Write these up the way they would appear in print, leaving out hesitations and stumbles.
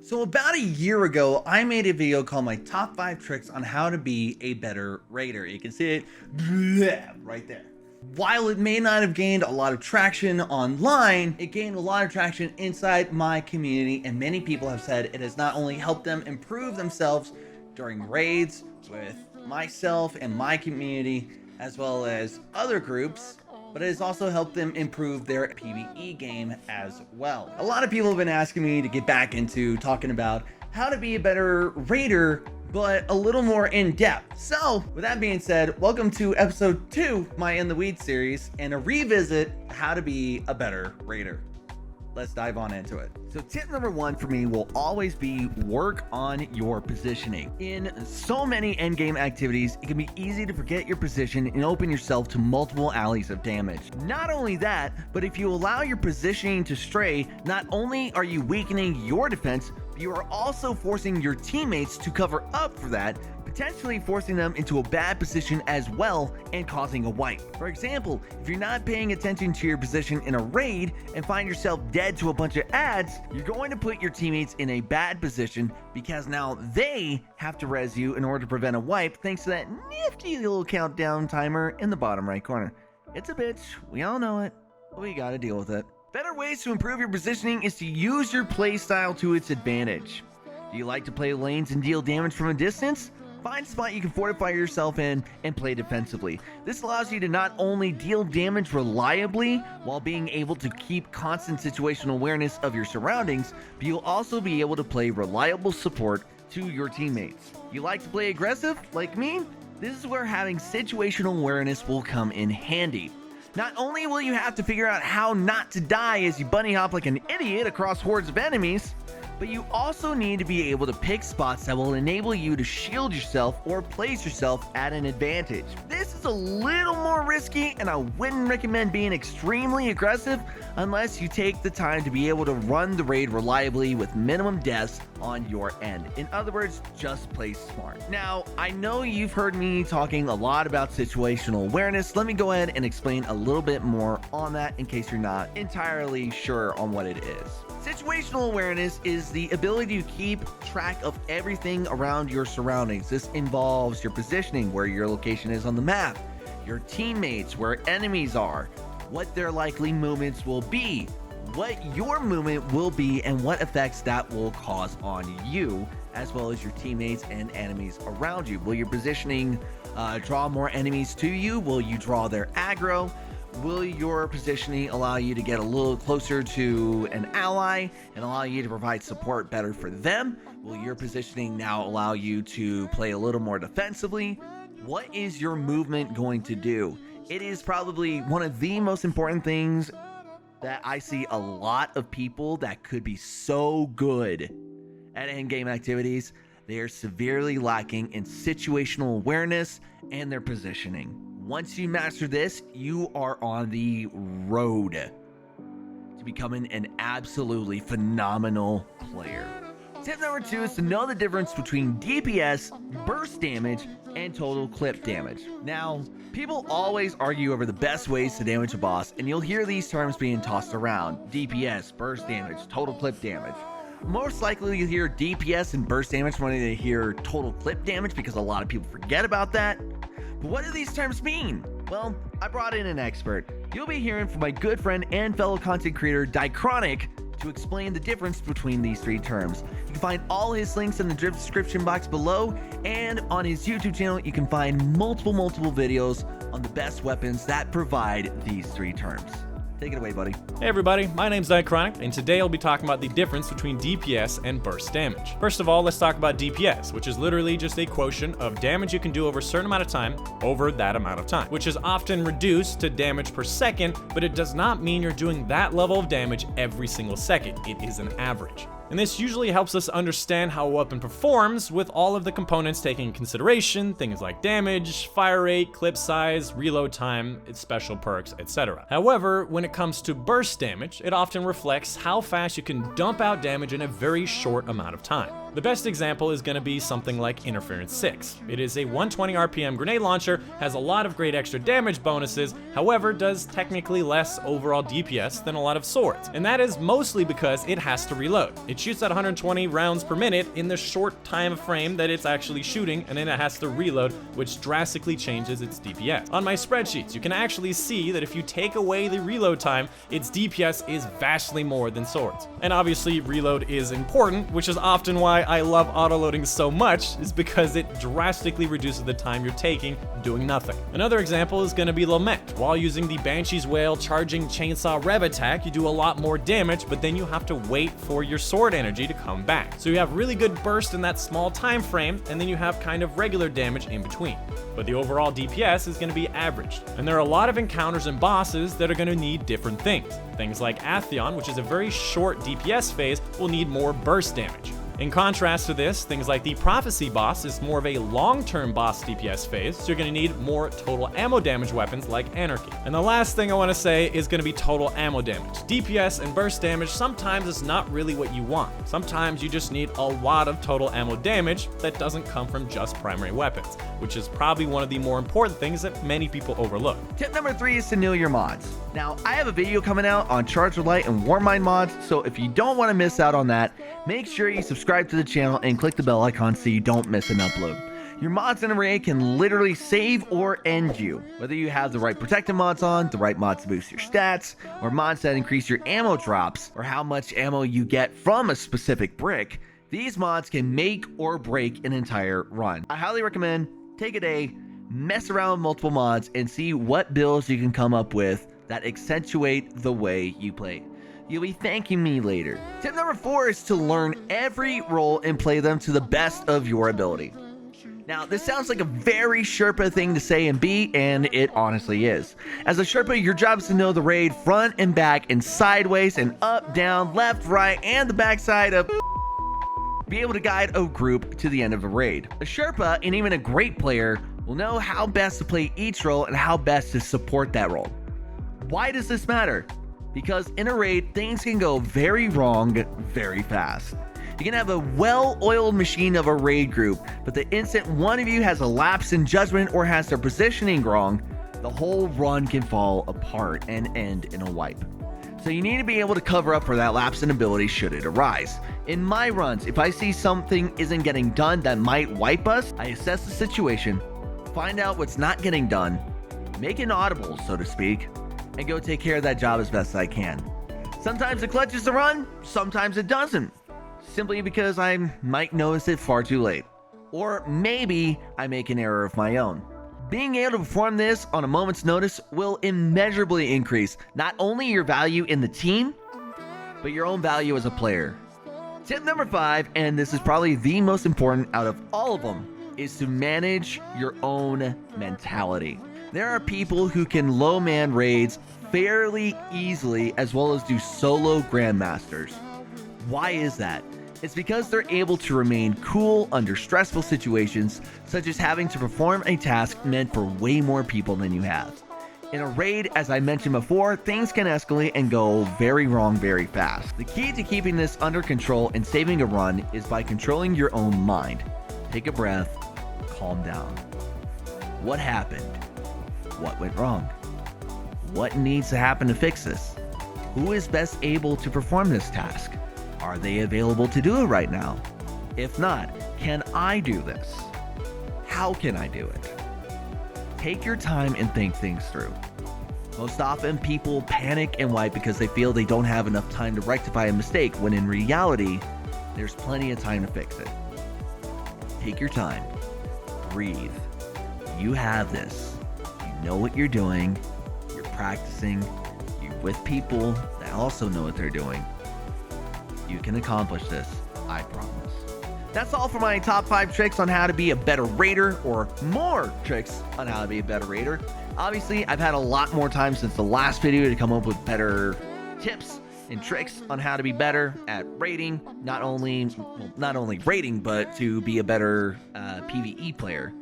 So about a year ago, I made a video called my top 5 tricks on how to be a better raider. You can see it right there. While it may not have gained a lot of traction online, it gained a lot of traction inside my community, and many people have said it has not only helped them improve themselves during raids with myself and my community, as well as other groups, but it has also helped them improve their PvE game as well. A lot of people have been asking me to get back into talking about how to be a better raider, but a little more in depth. So with that being said, welcome to episode 2 of my In the Weeds series and a revisit how to be a better raider. Let's dive on into it. So tip number 1 for me will always be work on your positioning. In so many endgame activities, it can be easy to forget your position and open yourself to multiple alleys of damage. Not only that, but if you allow your positioning to stray, not only are you weakening your defense, but you are also forcing your teammates to cover up for that, potentially forcing them into a bad position as well and causing a wipe. For example, if you're not paying attention to your position in a raid and find yourself dead to a bunch of ads, you're going to put your teammates in a bad position because now they have to res you in order to prevent a wipe thanks to that nifty little countdown timer in the bottom right corner. It's a bitch, we all know it, but we gotta deal with it. Better ways to improve your positioning is to use your playstyle to its advantage. Do you like to play lanes and deal damage from a distance? Find a spot you can fortify yourself in and play defensively. This allows you to not only deal damage reliably while being able to keep constant situational awareness of your surroundings, but you'll also be able to play reliable support to your teammates. You like to play aggressive, like me? This is where having situational awareness will come in handy. Not only will you have to figure out how not to die as you bunny hop like an idiot across hordes of enemies, but you also need to be able to pick spots that will enable you to shield yourself or place yourself at an advantage. This is a little more risky, and I wouldn't recommend being extremely aggressive unless you take the time to be able to run the raid reliably with minimum deaths on your end. In other words, just play smart. Now, I know you've heard me talking a lot about situational awareness. Let me go ahead and explain a little bit more on that in case you're not entirely sure on what it is. Situational awareness is the ability to keep track of everything around your surroundings. This involves your positioning, where your location is on the map, your teammates, where enemies are, what their likely movements will be, what your movement will be, and what effects that will cause on you, as well as your teammates and enemies around you. Will your positioning draw more enemies to you? Will you draw their aggro? Will your positioning allow you to get a little closer to an ally and allow you to provide support better for them? Will your positioning now allow you to play a little more defensively? What is your movement going to do? It is probably one of the most important things that I see a lot of people that could be so good at endgame activities. They are severely lacking in situational awareness and their positioning. Once you master this, you are on the road to becoming an absolutely phenomenal player. Tip number 2 is to know the difference between DPS, burst damage, and total clip damage. Now, people always argue over the best ways to damage a boss, and you'll hear these terms being tossed around: DPS, burst damage, total clip damage. Most likely you'll hear DPS and burst damage when they hear total clip damage, because a lot of people forget about that. But what do these terms mean? Well, I brought in an expert. You'll be hearing from my good friend and fellow content creator, Dichronic, to explain the difference between these 3 terms. You can find all his links in the description box below, and on his YouTube channel, you can find multiple videos on the best weapons that provide these 3 terms. Take it away, buddy. Hey everybody, my name's Dichronic, and today I'll be talking about the difference between DPS and burst damage. First of all, let's talk about DPS, which is literally just a quotient of damage you can do over a certain amount of time over that amount of time, which is often reduced to damage per second, but it does not mean you're doing that level of damage every single second. It is an average. And this usually helps us understand how a weapon performs with all of the components taken in consideration, things like damage, fire rate, clip size, reload time, its special perks, etc. However, when it comes to burst damage, it often reflects how fast you can dump out damage in a very short amount of time. The best example is going to be something like Interference 6. It is a 120 RPM grenade launcher, has a lot of great extra damage bonuses, however does technically less overall DPS than a lot of swords. And that is mostly because it has to reload. It shoots at 120 rounds per minute in the short time frame that it's actually shooting, and then it has to reload, which drastically changes its DPS. On my spreadsheets, you can actually see that if you take away the reload time, its DPS is vastly more than swords. And obviously reload is important, which is often why I love autoloading so much, is because it drastically reduces the time you're taking doing nothing. Another example is going to be Lament. While using the Banshee's Wail charging chainsaw rev attack, you do a lot more damage, but then you have to wait for your sword energy to come back. So you have really good burst in that small time frame, and then you have kind of regular damage in between. But the overall DPS is going to be averaged. And there are a lot of encounters and bosses that are going to need different things. Things like Atheon, which is a very short DPS phase, will need more burst damage. In contrast to this, things like the Prophecy boss is more of a long-term boss DPS phase, so you're going to need more total ammo damage weapons like Anarchy. And the last thing I want to say is going to be total ammo damage. DPS and burst damage sometimes is not really what you want. Sometimes you just need a lot of total ammo damage that doesn't come from just primary weapons, which is probably one of the more important things that many people overlook. Tip number 3 is to know your mods. Now, I have a video coming out on Charger Light and Warmind mods, so if you don't want to miss out on that, make sure you subscribe to the channel and click the bell icon so you don't miss an upload. Your mods in Array can literally save or end you. Whether you have the right protective mods on, the right mods to boost your stats, or mods that increase your ammo drops, or how much ammo you get from a specific brick, these mods can make or break an entire run. I highly recommend take a day, mess around with multiple mods, and see what builds you can come up with that accentuate the way you play. You'll be thanking me later. Tip number 4 is to learn every role and play them to the best of your ability. Now, this sounds like a very Sherpa thing to say and be, and it honestly is. As a Sherpa, your job is to know the raid front and back and sideways and up, down, left, right, and the backside of be able to guide a group to the end of a raid. A Sherpa, and even a great player, will know how best to play each role and how best to support that role. Why does this matter? Because in a raid, things can go very wrong very fast. You can have a well-oiled machine of a raid group, but the instant one of you has a lapse in judgment or has their positioning wrong, the whole run can fall apart and end in a wipe. So you need to be able to cover up for that lapse in ability should it arise. In my runs, if I see something isn't getting done that might wipe us, I assess the situation, find out what's not getting done, make an audible, so to speak, and go take care of that job as best as I can. Sometimes it clutches the run, sometimes it doesn't. Simply because I might notice it far too late. Or maybe I make an error of my own. Being able to perform this on a moment's notice will immeasurably increase not only your value in the team, but your own value as a player. Tip number 5, and this is probably the most important out of all of them, is to manage your own mentality. There are people who can low man raids fairly easily as well as do solo grandmasters. Why is that? It's because they're able to remain cool under stressful situations, such as having to perform a task meant for way more people than you have. In a raid, as I mentioned before, things can escalate and go very wrong very fast. The key to keeping this under control and saving a run is by controlling your own mind. Take a breath, calm down. What happened? What went wrong? What needs to happen to fix this? Who is best able to perform this task? Are they available to do it right now? If not, can I do this? How can I do it? Take your time and think things through. Most often, people panic and wipe because they feel they don't have enough time to rectify a mistake, when in reality, there's plenty of time to fix it. Take your time. Breathe. You have this. You know what you're doing. You're practicing. You're with people that also know what they're doing. You can accomplish this, I promise. That's all for my top 5 tricks on how to be a better raider, or more tricks on how to be a better raider. Obviously, I've had a lot more time since the last video to come up with better tips and tricks on how to be better at raiding, not only raiding, but to be a better PvE player.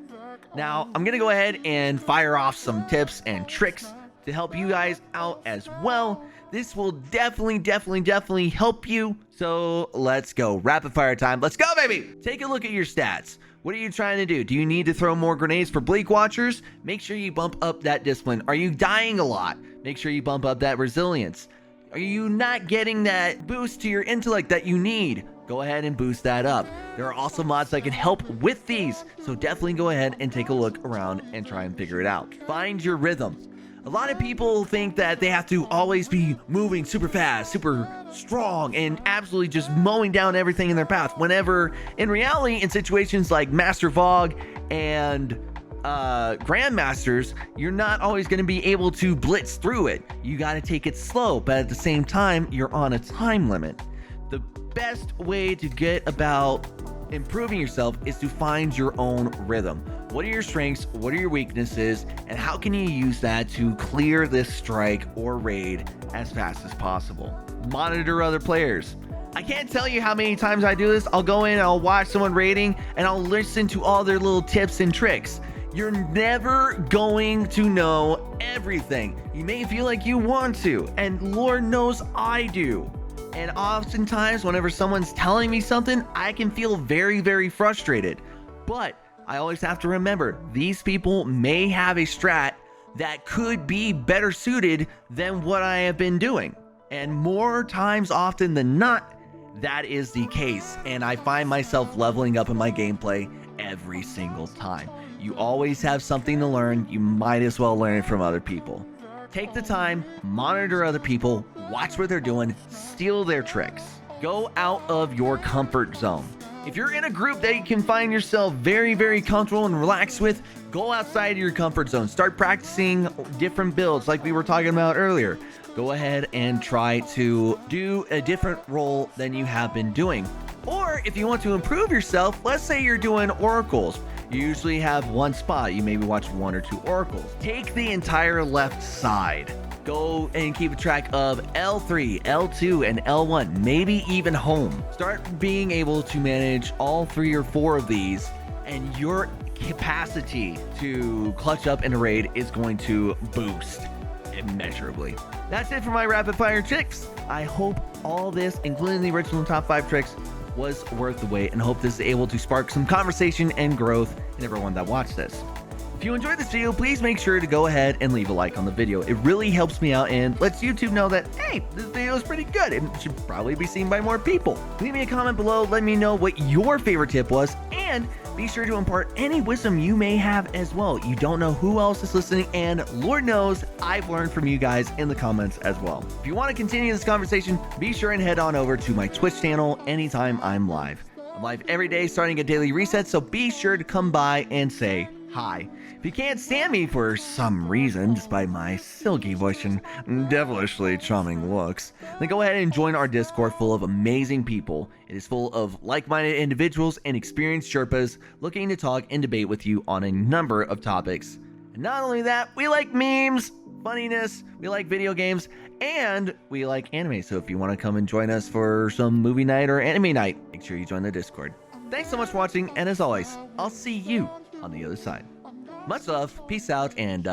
Now, I'm going to go ahead and fire off some tips and tricks to help you guys out as well. This will definitely help you. So let's go. Rapid fire time. Let's go, baby. Take a look at your stats. What are you trying to do? Do you need to throw more grenades for Bleak Watchers? Make sure you bump up that discipline. Are you dying a lot? Make sure you bump up that resilience. Are you not getting that boost to your intellect that you need? Go ahead and boost that up. There are also mods that can help with these, so definitely go ahead and take a look around and try and figure it out. Find your rhythm. A lot of people think that they have to always be moving super fast, super strong, and absolutely just mowing down everything in their path, whenever in reality, in situations like Master Vogue and Grandmasters, you're not always going to be able to blitz through it. You got to take it slow, but at the same time, you're on a time limit. The best way to get about improving yourself is to find your own rhythm. What are your strengths? What are your weaknesses? And how can you use that to clear this strike or raid as fast as possible? Monitor other players. I can't tell you how many times I do this. I'll go in and I'll watch someone raiding and I'll listen to all their little tips and tricks. You're never going to know everything. You may feel like you want to, and Lord knows I do. And oftentimes, whenever someone's telling me something, I can feel very frustrated. But I always have to remember, these people may have a strat that could be better suited than what I have been doing. And more times often than not, that is the case. And I find myself leveling up in my gameplay every single time. You always have something to learn. You might as well learn it from other people. Take the time, monitor other people, watch what they're doing, steal their tricks. Go out of your comfort zone. If you're in a group that you can find yourself very comfortable and relaxed with, go outside of your comfort zone. Start practicing different builds like we were talking about earlier. Go ahead and try to do a different role than you have been doing. Or if you want to improve yourself, let's say you're doing oracles. You usually have one spot. You maybe watch 1 or 2 oracles. Take the entire left side. Go and keep a track of L3, L2, and L1, maybe even home. Start being able to manage all 3 or 4 of these, and your capacity to clutch up in a raid is going to boost immeasurably. That's it for my rapid fire tricks. I hope all this, including the original top 5 tricks, was worth the wait, and hope this is able to spark some conversation and growth in everyone that watched this. If you enjoyed this video, please make sure to go ahead and leave a like on the video. It really helps me out and lets YouTube know that, hey, this video is pretty good. It should probably be seen by more people. Leave me a comment below. Let me know what your favorite tip was, and be sure to impart any wisdom you may have as well. You don't know who else is listening, and Lord knows I've learned from you guys in the comments as well. If you want to continue this conversation, be sure and head on over to my Twitch channel anytime I'm live. I'm live every day starting at daily resets, so be sure to come by and say hi. If you can't stand me for some reason, despite my silky voice and devilishly charming looks, then go ahead and join our Discord full of amazing people. It is full of like-minded individuals and experienced Sherpas looking to talk and debate with you on a number of topics. And not only that, we like memes, funniness, we like video games, and we like anime. So if you want to come and join us for some movie night or anime night, make sure you join the Discord. Thanks so much for watching, and as always, I'll see you on the other side. Much love, peace out, and